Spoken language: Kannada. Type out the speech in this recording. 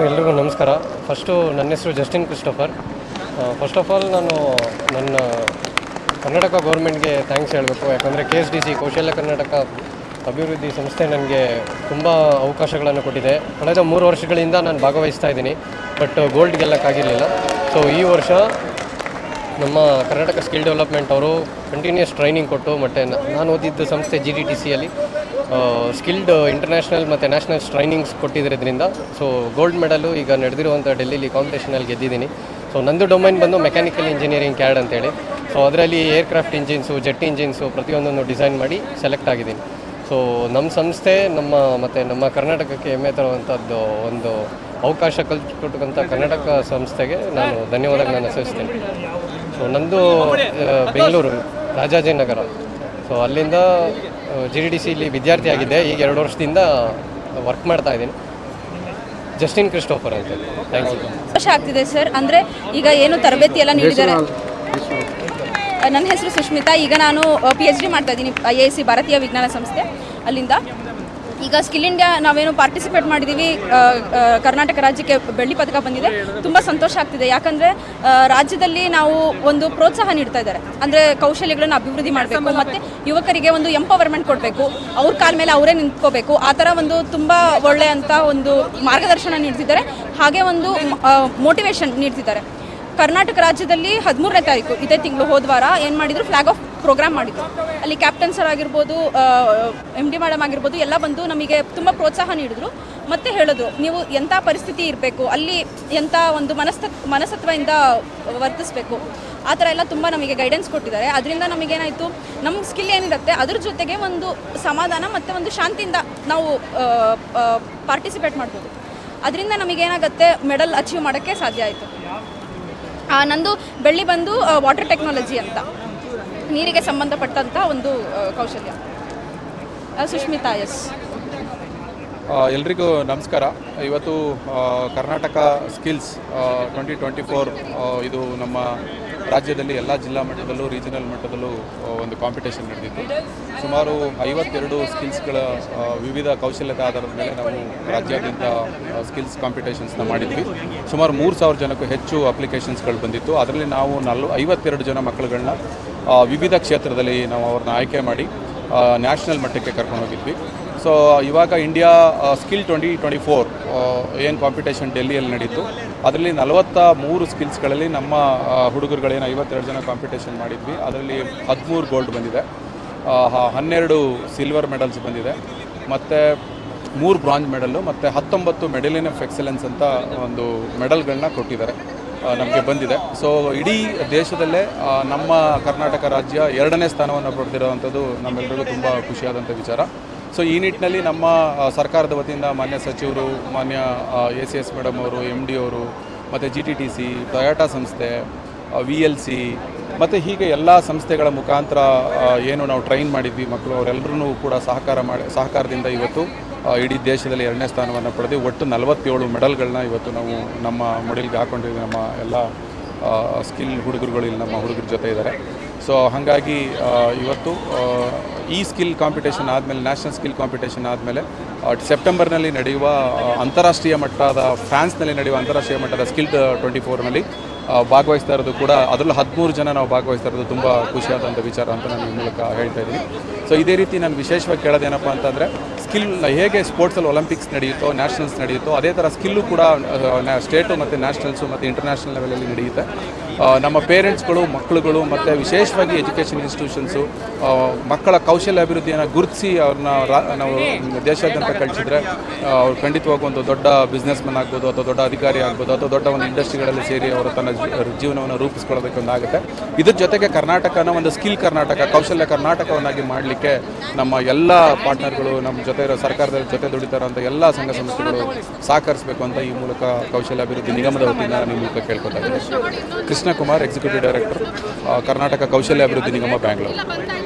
ಎಲ್ರಿಗೂ ನಮಸ್ಕಾರ. ನನ್ನ ಹೆಸರು Justin Christopher. First of all ನಾನು ನನ್ನ ಕರ್ನಾಟಕ ಗೌರ್ಮೆಂಟ್ಗೆ ಥ್ಯಾಂಕ್ಸ್ ಹೇಳಬೇಕು. ಯಾಕಂದರೆ KSDC ಕೌಶಲ್ಯ ಕರ್ನಾಟಕ ಅಭಿವೃದ್ಧಿ ಸಂಸ್ಥೆ ನನಗೆ ತುಂಬ ಅವಕಾಶಗಳನ್ನು ಕೊಟ್ಟಿದೆ. ಕಳೆದ 3 ವರ್ಷಗಳಿಂದ ನಾನು ಭಾಗವಹಿಸ್ತಾ ಇದ್ದೀನಿ, ಬಟ್ ಗೋಲ್ಡ್ ಗೆಲ್ಲಕ್ಕಾಗಿರಲಿಲ್ಲ. ಸೊ ಈ ವರ್ಷ ನಮ್ಮ ಕರ್ನಾಟಕ ಸ್ಕಿಲ್ ಡೆವಲಪ್ಮೆಂಟ್ ಅವರು ಕಂಟಿನ್ಯೂಸ್ ಟ್ರೈನಿಂಗ್ ಕೊಟ್ಟು, ಮತ್ತು ನಾನು ಓದಿದ್ದ ಸಂಸ್ಥೆ GDTCಯಲ್ಲಿ ಸ್ಕಿಲ್ಡ್ ಇಂಟರ್ನ್ಯಾಷನಲ್ ಮತ್ತು ನ್ಯಾಷನಲ್ಸ್ ಟ್ರೈನಿಂಗ್ಸ್ ಕೊಟ್ಟಿದ್ದರಿಂದ ಸೊ ಗೋಲ್ಡ್ ಮೆಡಲು ಈಗ ನಡೆದಿರುವಂಥ ಡೆಲ್ಲಿಲಿ ಕಾಂಪಿಟೇಷನಲ್ಲಿ ಗೆದ್ದಿದ್ದೀನಿ. ಸೊ ನಂದು ಡೊಮೈನ್ ಬಂದು ಮೆಕ್ಯಾನಿಕಲ್ ಇಂಜಿನಿಯರಿಂಗ್ CAD ಅಂತೇಳಿ. ಸೊ ಅದರಲ್ಲಿ ಏರ್ಕ್ರಾಫ್ಟ್ ಇಂಜಿನ್ಸು, ಜೆಟ್ ಇಂಜಿನ್ಸು ಪ್ರತಿಯೊಂದನ್ನು ಡಿಸೈನ್ ಮಾಡಿ ಸೆಲೆಕ್ಟ್ ಆಗಿದ್ದೀನಿ. ಸೊ ನಮ್ಮ ಸಂಸ್ಥೆ ಮತ್ತು ನಮ್ಮ ಕರ್ನಾಟಕಕ್ಕೆ ಹೆಮ್ಮೆ ತರುವಂಥದ್ದು ಒಂದು ಅವಕಾಶ ಕಲ್ಪಿಕೊಟ್ಟಂಥ ಕರ್ನಾಟಕ ಸಂಸ್ಥೆಗೆ ನಾನು ಧನ್ಯವಾದಗಳನ್ನು ಸಲ್ಲಿಸ್ತೇನೆ. ಸೊ ನಂದು ಬೆಂಗಳೂರು ರಾಜಾಜಿನಗರ. ಸೊ ಅಲ್ಲಿಂದ GDTCಲಿ ವಿದ್ಯಾರ್ಥಿಯಾಗಿದ್ದೆ. ಈಗ 2 ವರ್ಷದಿಂದ ವರ್ಕ್ ಮಾಡ್ತಾ ಇದ್ದೀನಿ. ಜಸ್ಟಿನ್ ಕ್ರಿಸ್ಟೋಫರ್ ಅಂತ. Thank you. ಖುಷಿ ಆಗ್ತಿದೆ ಸರ್. ಅಂದರೆ ಈಗ ಏನು ತರಬೇತಿ ಎಲ್ಲ ನೀಡಿದ್ದಾರೆ. ನನ್ನ ಹೆಸರು ಸುಷ್ಮಿತಾ. ಈಗ ನಾನು PhD ಮಾಡ್ತಾ ಇದ್ದೀನಿ IISc ಭಾರತೀಯ ವಿಜ್ಞಾನ ಸಂಸ್ಥೆ ಅಲ್ಲಿಂದ. ಈಗ ಸ್ಕಿಲ್ ಇಂಡಿಯಾ ನಾವೇನು ಪಾರ್ಟಿಸಿಪೇಟ್ ಮಾಡಿದ್ದೀವಿ, ಕರ್ನಾಟಕ ರಾಜ್ಯಕ್ಕೆ ಬೆಳ್ಳಿ ಪದಕ ಬಂದಿದೆ. ತುಂಬ ಸಂತೋಷ ಆಗ್ತಿದೆ. ಯಾಕಂದರೆ ರಾಜ್ಯದಲ್ಲಿ ನಾವು ಒಂದು ಪ್ರೋತ್ಸಾಹ ನೀಡ್ತಾ ಇದ್ದಾರೆ. ಅಂದರೆ ಕೌಶಲ್ಯಗಳನ್ನು ಅಭಿವೃದ್ಧಿ ಮಾಡಬೇಕು ಮತ್ತು ಯುವಕರಿಗೆ ಒಂದು ಎಂಪವರ್ಮೆಂಟ್ ಕೊಡಬೇಕು, ಅವ್ರ ಕಾಲ ಮೇಲೆ ಅವರೇ ನಿಂತ್ಕೋಬೇಕು. ಆ ಥರ ಒಂದು ತುಂಬ ಒಳ್ಳೆಯಂಥ ಒಂದು ಮಾರ್ಗದರ್ಶನ ನೀಡ್ತಿದ್ದಾರೆ. ಹಾಗೆ ಒಂದು ಮೋಟಿವೇಶನ್ ನೀಡ್ತಿದ್ದಾರೆ. ಕರ್ನಾಟಕ ರಾಜ್ಯದಲ್ಲಿ 13ನೇ ತಾರೀಕು ಇದೇ ತಿಂಗಳು ಹೋದವಾರ ಏನು ಮಾಡಿದರು, ಫ್ಲಾಗ್ ಆಫ್ ಪ್ರೋಗ್ರಾಮ್ ಮಾಡಿದರು. ಅಲ್ಲಿ ಕ್ಯಾಪ್ಟನ್ ಸರ್ ಆಗಿರ್ಬೋದು, MD ಮೇಡಮ್ ಆಗಿರ್ಬೋದು, ಎಲ್ಲ ಬಂದು ನಮಗೆ ತುಂಬ ಪ್ರೋತ್ಸಾಹ ನೀಡಿದ್ರು. ಮತ್ತು ಹೇಳಿದ್ರು, ನೀವು ಎಂಥ ಪರಿಸ್ಥಿತಿ ಇರಬೇಕು, ಅಲ್ಲಿ ಎಂಥ ಒಂದು ಮನಸ್ತತ್ವದಿಂದ ವರ್ತಿಸಬೇಕು, ಆ ಥರ ಎಲ್ಲ ತುಂಬ ನಮಗೆ ಗೈಡೆನ್ಸ್ ಕೊಟ್ಟಿದ್ದಾರೆ. ಅದರಿಂದ ನಮಗೇನಾಯಿತು, ನಮ್ಮ ಸ್ಕಿಲ್ ಏನಿರುತ್ತೆ ಅದ್ರ ಜೊತೆಗೆ ಒಂದು ಸಮಾಧಾನ ಮತ್ತು ಒಂದು ಶಾಂತಿಯಿಂದ ನಾವು ಪಾರ್ಟಿಸಿಪೇಟ್ ಮಾಡ್ಬೋದು. ಅದರಿಂದ ನಮಗೇನಾಗುತ್ತೆ, ಮೆಡಲ್ ಅಚೀವ್ ಮಾಡೋಕ್ಕೆ ಸಾಧ್ಯ ಆಯಿತು. ನಂದು ಬೆಳ್ಳಿ ಬಂದು ವಾಟರ್ ಟೆಕ್ನಾಲಜಿ ಅಂತ, ನೀರಿಗೆ ಸಂಬಂಧಪಟ್ಟಂಥ ಒಂದು ಕೌಶಲ್ಯ. ಸುಷ್ಮಿತಾ. ಎಸ್. ಎಲ್ರಿಗೂ ನಮಸ್ಕಾರ. ಇವತ್ತು ಕರ್ನಾಟಕ ಸ್ಕಿಲ್ಸ್ 2024 ಇದು ನಮ್ಮ ರಾಜ್ಯದಲ್ಲಿ ಎಲ್ಲ ಜಿಲ್ಲಾ ಮಟ್ಟದಲ್ಲೂ ರೀಜನಲ್ ಮಟ್ಟದಲ್ಲೂ ಒಂದು ಕಾಂಪಿಟೇಷನ್ ನಡೆದಿತ್ತು. ಸುಮಾರು 52 ಸ್ಕಿಲ್ಸ್ಗಳ ವಿವಿಧ ಕೌಶಲ್ಯದ ಆಧಾರದ ಮೇಲೆ ನಾವು ರಾಜ್ಯಾದ್ಯಂತ ಸ್ಕಿಲ್ಸ್ ಕಾಂಪಿಟೇಷನ್ಸ್ನ ಮಾಡಿದ್ವಿ. ಸುಮಾರು 3000 ಜನಕ್ಕೂ ಹೆಚ್ಚು ಅಪ್ಲಿಕೇಶನ್ಸ್ಗಳು ಬಂದಿತ್ತು. ಅದರಲ್ಲಿ ನಾವು 52 ಜನ ಮಕ್ಕಳುಗಳನ್ನ ವಿವಿಧ ಕ್ಷೇತ್ರದಲ್ಲಿ ನಾವು ಅವ್ರನ್ನ ಆಯ್ಕೆ ಮಾಡಿ ನ್ಯಾಷನಲ್ ಮಟ್ಟಕ್ಕೆ ಕರ್ಕೊಂಡು ಹೋಗಿದ್ವಿ. ಸೊ ಇವಾಗ ಇಂಡಿಯಾ ಸ್ಕಿಲ್ 2024 ಏನು ಕಾಂಪಿಟೇಷನ್ ಡೆಲ್ಲಿಯಲ್ಲಿ ನಡೀತು, ಅದರಲ್ಲಿ 43 ಸ್ಕಿಲ್ಸ್ಗಳಲ್ಲಿ ನಮ್ಮ ಹುಡುಗರುಗಳೇನು 52 ಜನ ಕಾಂಪಿಟೇಷನ್ ಮಾಡಿದ್ವಿ. ಅದರಲ್ಲಿ 13 ಗೋಲ್ಡ್ ಬಂದಿದೆ, 12 ಸಿಲ್ವರ್ ಮೆಡಲ್ಸ್ ಬಂದಿದೆ, ಮತ್ತು 3 ಬ್ರಾಂಜ್ ಮೆಡಲ್ಲು, ಮತ್ತು 19 ಮೆಡಲಿನ್ ಆಫ್ ಎಕ್ಸಲೆನ್ಸ್ ಅಂತ ಒಂದು ಮೆಡಲ್ಗಳನ್ನ ಕೊಟ್ಟಿದ್ದಾರೆ, ನಮಗೆ ಬಂದಿದೆ. ಸೊ ಇಡೀ ದೇಶದಲ್ಲೇ ನಮ್ಮ ಕರ್ನಾಟಕ ರಾಜ್ಯ 2ನೇ ಸ್ಥಾನವನ್ನು ಪಡೆದಿರುವಂಥದ್ದು ನಮ್ಮೆಲ್ಲರಿಗೂ ತುಂಬ ಖುಷಿಯಾದಂಥ ವಿಚಾರ. ಸೊ ಈ ನಿಟ್ಟಿನಲ್ಲಿ ನಮ್ಮ ಸರ್ಕಾರದ ವತಿಯಿಂದ ಮಾನ್ಯ ಸಚಿವರು, ಮಾನ್ಯ ACS ಮೇಡಮ್ ಅವರು, MD ಅವರು, ಮತ್ತು GTTC, ಟೊಯಾಟಾ ಸಂಸ್ಥೆ, VLC ಮತ್ತು ಹೀಗೆ ಎಲ್ಲ ಸಂಸ್ಥೆಗಳ ಮುಖಾಂತರ ಏನು ನಾವು ಟ್ರೈನ್ ಮಾಡಿದ್ವಿ ಮಕ್ಕಳು, ಅವರೆಲ್ಲರೂ ಕೂಡ ಸಹಕಾರದಿಂದ ಇವತ್ತು ಇಡೀ ದೇಶದಲ್ಲಿ 2ನೇ ಸ್ಥಾನವನ್ನು ಪಡೆದು ಒಟ್ಟು 47 ಮೆಡಲ್ಗಳನ್ನ ಇವತ್ತು ನಾವು ನಮ್ಮ ಮಡಿಲಿಗೆ ಹಾಕ್ಕೊಂಡಿದ್ದೀವಿ. ನಮ್ಮ ಎಲ್ಲ ಸ್ಕಿಲ್ ಹುಡುಗರುಗಳು ಇಲ್ಲಿ ನಮ್ಮ ಹುಡುಗರ ಜೊತೆ ಇದ್ದಾರೆ. ಸೊ ಹಾಗಾಗಿ ಇವತ್ತು ಈ ಸ್ಕಿಲ್ ಕಾಂಪಿಟೇಷನ್ ಆದಮೇಲೆ, ನ್ಯಾಷನಲ್ ಸ್ಕಿಲ್ ಕಾಂಪಿಟೇಷನ್ ಆದಮೇಲೆ ಸೆಪ್ಟೆಂಬರ್ನಲ್ಲಿ ನಡೆಯುವ ಅಂತಾರಾಷ್ಟ್ರೀಯ ಮಟ್ಟದ ಫ್ರಾನ್ಸ್ನಲ್ಲಿ ನಡೆಯುವ ಅಂತಾರಾಷ್ಟ್ರೀಯ ಮಟ್ಟದ ಸ್ಕಿಲ್ 24ನಲ್ಲಿ ಭಾಗವಹಿಸ್ತಾ ಇರೋದು ಕೂಡ, ಅದರಲ್ಲೂ 13 ಜನ ನಾವು ಭಾಗವಹಿಸ್ತಾ ಇರೋದು ತುಂಬ ಖುಷಿಯಾದಂಥ ವಿಚಾರ ಅಂತ ನಾನು ಈ ಮೂಲಕ ಹೇಳ್ತಾ ಇದ್ದೀನಿ. ಸೊ ಇದೇ ರೀತಿ ನಾನು ವಿಶೇಷವಾಗಿ ಕೇಳೋದೇನಪ್ಪ ಅಂತಂದರೆ, ಸ್ಕಿಲ್ ಹೇಗೆ ಸ್ಪೋರ್ಟ್ಸಲ್ಲಿ ಒಲಿಂಪಿಕ್ಸ್ ನಡೆಯುತ್ತೋ, ನ್ಯಾಷನಲ್ಸ್ ನಡೆಯುತ್ತೋ, ಅದೇ ಥರ ಸ್ಕಿಲ್ಲು ಕೂಡ ಸ್ಟೇಟು ಮತ್ತು ನ್ಯಾಷನಲ್ಸು ಮತ್ತು ಇಂಟರ್ನ್ಯಾಷನಲ್ ಲೆವೆಲಲ್ಲಿ ನಡೆಯುತ್ತೆ. ನಮ್ಮ ಪೇರೆಂಟ್ಸ್ಗಳು, ಮಕ್ಕಳುಗಳು ಮತ್ತು ವಿಶೇಷವಾಗಿ ಎಜುಕೇಷನ್ ಇನ್ಸ್ಟಿಟ್ಯೂಷನ್ಸು ಮಕ್ಕಳ ಕೌಶಲ್ಯ ಅಭಿವೃದ್ಧಿಯನ್ನು ಗುರುತಿಸಿ ಅವ್ರನ್ನ ನಾವು ದೇಶಾದ್ಯಂತ ಕಳಿಸಿದ್ರೆ ಅವ್ರು ಖಂಡಿತವಾಗಿ ಒಂದು ದೊಡ್ಡ ಬಿಸ್ನೆಸ್ ಮ್ಯಾನ್ ಆಗ್ಬೋದು, ಅಥವಾ ದೊಡ್ಡ ಅಧಿಕಾರಿ ಆಗ್ಬೋದು, ಅಥವಾ ದೊಡ್ಡ ಒಂದು ಇಂಡಸ್ಟ್ರಿಗಳಲ್ಲಿ ಸೇರಿ ಅವರು ತನ್ನ ಜೀವನವನ್ನು ರೂಪಿಸ್ಕೊಳ್ಳೋದಕ್ಕೆ ಒಂದಾಗುತ್ತೆ. ಇದ್ರ ಜೊತೆಗೆ ಕರ್ನಾಟಕನ ಒಂದು ಸ್ಕಿಲ್ ಕರ್ನಾಟಕ, ಕೌಶಲ್ಯ ಕರ್ನಾಟಕವನ್ನಾಗಿ ಮಾಡಲಿಕ್ಕೆ ನಮ್ಮ ಎಲ್ಲ ಪಾರ್ಟ್ನರ್ಗಳು, ನಮ್ಮ ಜೊತೆ ಇರೋ ಸರ್ಕಾರದ ಜೊತೆ ದುಡಿತಾರಂಥ ಎಲ್ಲ ಸಂಘ ಸಂಸ್ಥೆಗಳು ಸಹಕರಿಸಬೇಕು ಅಂತ ಈ ಮೂಲಕ ಕೌಶಲ್ಯ ಅಭಿವೃದ್ಧಿ ನಿಗಮದ ವತಿಯಿಂದ ನಾನು ಈ ಮೂಲಕ ಕೇಳ್ಕೊತಾ ಇದ್ದೀನಿ. ಕೃಷ್ಣ ಕುಮಾರ್, ಎಕ್ಸಿಕ್ಯೂಟಿವ್ ಡೈರೆಕ್ಟರ್, ಕರ್ನಾಟಕ ಕೌಶಲ್ಯ ಅಭಿವೃದ್ಧಿ ನಿಗಮ, ಬ್ಯಾಂಗ್ಳೂರು.